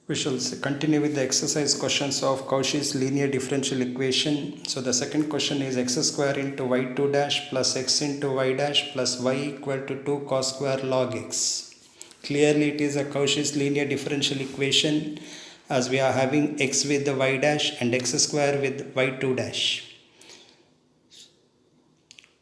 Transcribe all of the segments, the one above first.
We shall continue with the exercise questions of Cauchy's linear differential equation. So the second question is x square into y2 dash plus x into y dash plus y equal to 2 cos square log x. Clearly it is a Cauchy's linear differential equation as we are having x with the y dash and x square with y2 dash.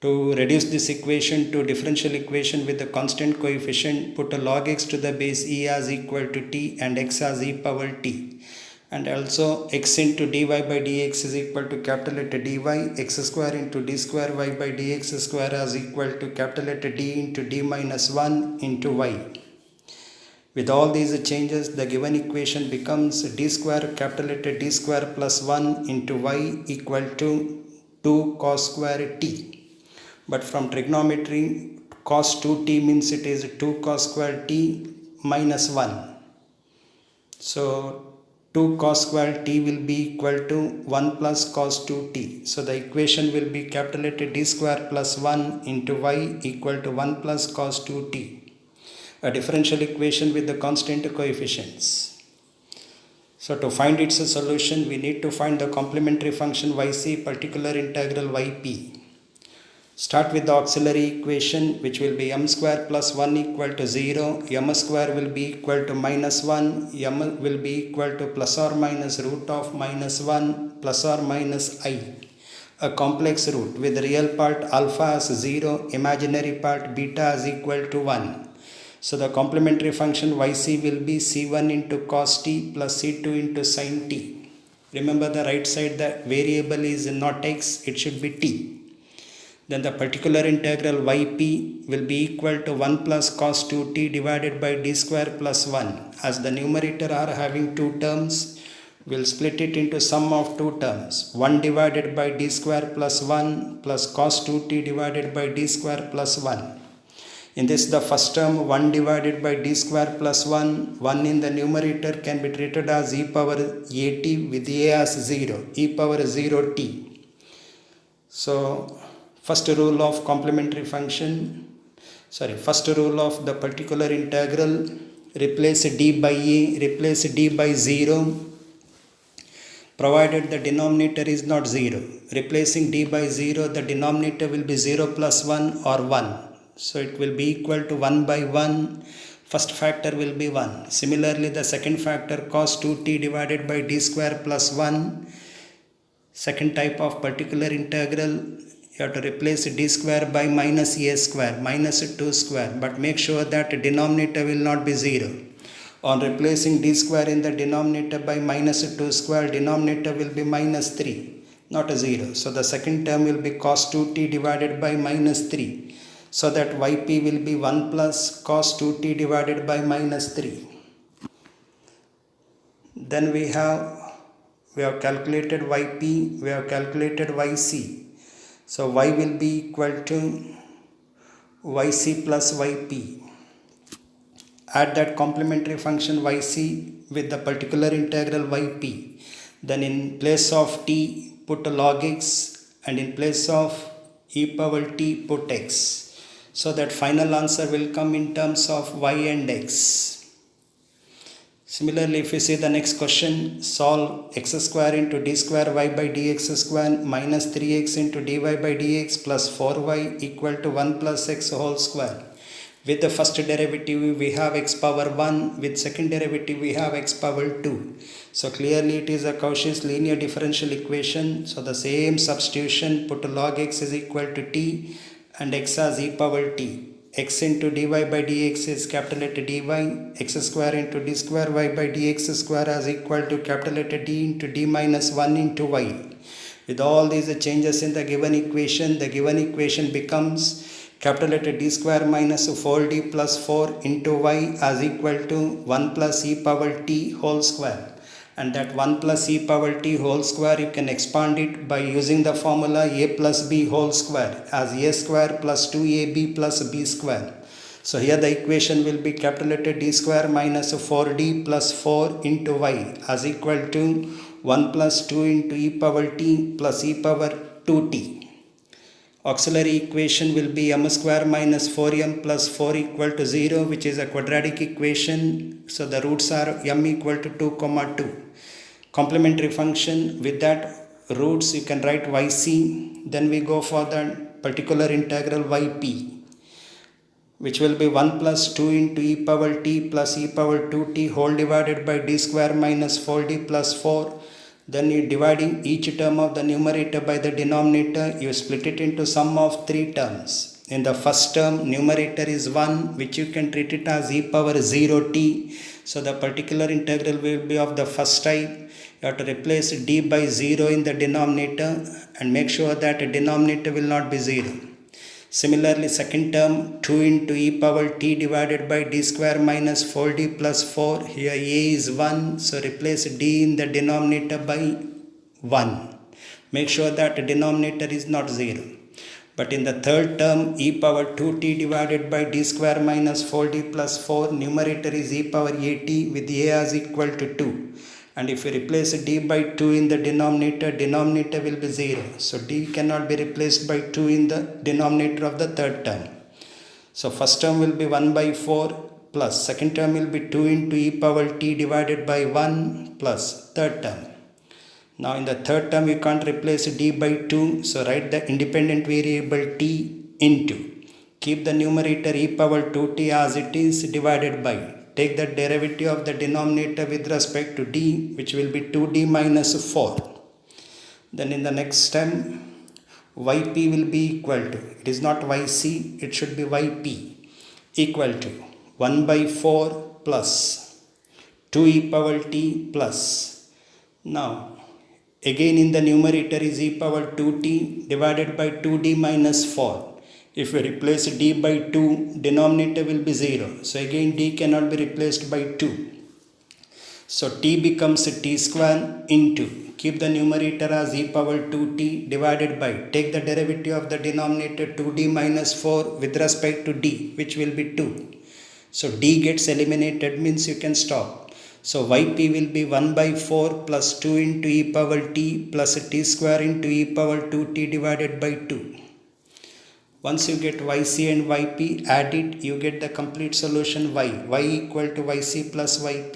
To reduce this equation to differential equation with the constant coefficient, put a log x to the base e as equal to t and x as e power t. And also x into dy by dx is equal to capital letter dy, x square into d square y by dx square as equal to capital letter d into d minus 1 into y. With all these changes, the given equation becomes d square capital letter d square plus 1 into y equal to 2 cos square t. But from trigonometry, cos 2t means it is 2 cos square t minus 1. So 2 cos square t will be equal to 1 plus cos 2t. So the equation will be capital letter d square plus 1 into y equal to 1 plus cos 2t. A differential equation with the constant coefficients. So to find its solution, we need to find the complementary function yc particular integral yp. Start with the auxiliary equation, which will be m square plus 1 equal to 0, m square will be equal to minus 1, m will be equal to plus or minus root of minus 1 plus or minus I. A complex root with real part alpha as 0, imaginary part beta as equal to 1. So the complementary function yc will be c1 into cos t plus c2 into sin t. Remember the right side, the variable is not x, it should be t. Then the particular integral yp will be equal to 1 plus cos 2t divided by d square plus 1. As the numerator are having two terms, we'll split it into sum of two terms. 1 divided by d square plus 1 plus cos 2t divided by d square plus 1. In this, the first term 1 divided by d square plus 1, 1 in the numerator can be treated as e power at with a as 0, e power 0t. So, first rule of complementary function, first rule of the particular integral, replace d by a, replace d by 0, provided the denominator is not 0. Replacing d by 0, the denominator will be 0 plus 1 or 1. So it will be equal to 1 by 1. First factor will be 1. Similarly, the second factor cos 2t divided by d square plus 1. Second type of particular integral, you have to replace d square by minus a square, minus 2 square, but make sure that denominator will not be 0. On replacing d square in the denominator by minus 2 square, denominator will be minus 3, not a 0. So the second term will be cos 2t divided by minus 3. So that yp will be 1 plus cos 2t divided by minus 3. Then we have calculated yp, we have calculated yc. So y will be equal to yc plus yp. Add that complementary function yc with the particular integral yp. Then in place of t, put a log x, and in place of e power t, put x. So that final answer will come in terms of y and x. Similarly, if you see the next question, solve x square into d square y by dx square minus 3x into dy by dx plus 4y equal to 1 plus x whole square. With the first derivative, we have x power 1. With second derivative, we have x power 2. So clearly it is a Cauchy's linear differential equation. So the same substitution, put log x is equal to t and x as e power t. X into dy by dx is capital letter dy, x square into d square y by dx square as equal to capital letter d into d minus 1 into y. With all these changes in the given equation becomes capital letter d square minus 4d plus 4 into y as equal to 1 plus e power t whole square. And that 1 plus e power t whole square, you can expand it by using the formula a plus b whole square as a square plus 2ab plus b square. So here the equation will be capital letter d square minus 4d plus 4 into y as equal to 1 plus 2 into e power t plus e power 2t. Auxiliary equation will be m square minus 4m plus 4 equal to 0, which is a quadratic equation. So the roots are m equal to 2 comma 2. Complementary function, with that roots you can write yc. Then we go for the particular integral yp, which will be 1 plus 2 into e power t plus e power 2t whole divided by d square minus 4d plus 4. Then you dividing each term of the numerator by the denominator, you split it into sum of 3 terms. In the first term, numerator is 1, which you can treat it as e power 0t. So the particular integral will be of the first type. You have to replace d by 0 in the denominator and make sure that the denominator will not be 0. Similarly, second term, 2 into e power t divided by d square minus 4d plus 4. Here a is 1, so replace d in the denominator by 1. Make sure that the denominator is not 0. But in the third term, e power 2t divided by d square minus 4d plus 4, numerator is e power at with a as equal to 2. And if you replace d by 2 in the denominator, denominator will be 0. So d cannot be replaced by 2 in the denominator of the third term. So first term will be 1 by 4 plus second term will be 2 into e power t divided by 1 plus third term. Now in the third term you can't replace d by 2. So write the independent variable t into. Keep the numerator e power 2t as it is divided by. Take the derivative of the denominator with respect to d, which will be 2d minus 4. Then in the next term, yp will be equal to, it is not yc, it should be yp, equal to 1 by 4 plus 2 e power t plus. Now, again in the numerator is e power 2t divided by 2d minus 4. If we replace d by 2, denominator will be 0. So again d cannot be replaced by 2. So t becomes t square into, keep the numerator as e power 2t divided by, take the derivative of the denominator 2d minus 4 with respect to d, which will be 2. So d gets eliminated, means you can stop. So yp will be 1 by 4 plus 2 into e power t plus t square into e power 2t divided by 2. Once you get yc and yp, add it, you get the complete solution y equal to yc plus yp.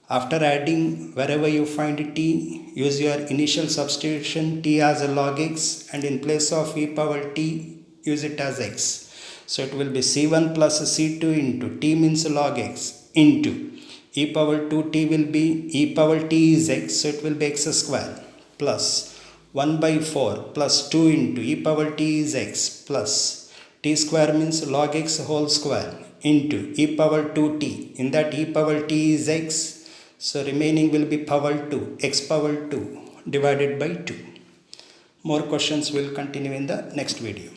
After adding, wherever you find t, use your initial substitution t as a log x, and in place of e power t, use it as x. So it will be c1 plus c2 into t means log x into e power 2t will be e power t is x, so it will be x square plus 1 by 4 plus 2 into e power t is x plus t square means log x whole square into e power 2t. In that e power t is x, so remaining will be power 2, x power 2 divided by 2. More questions will continue in the next video.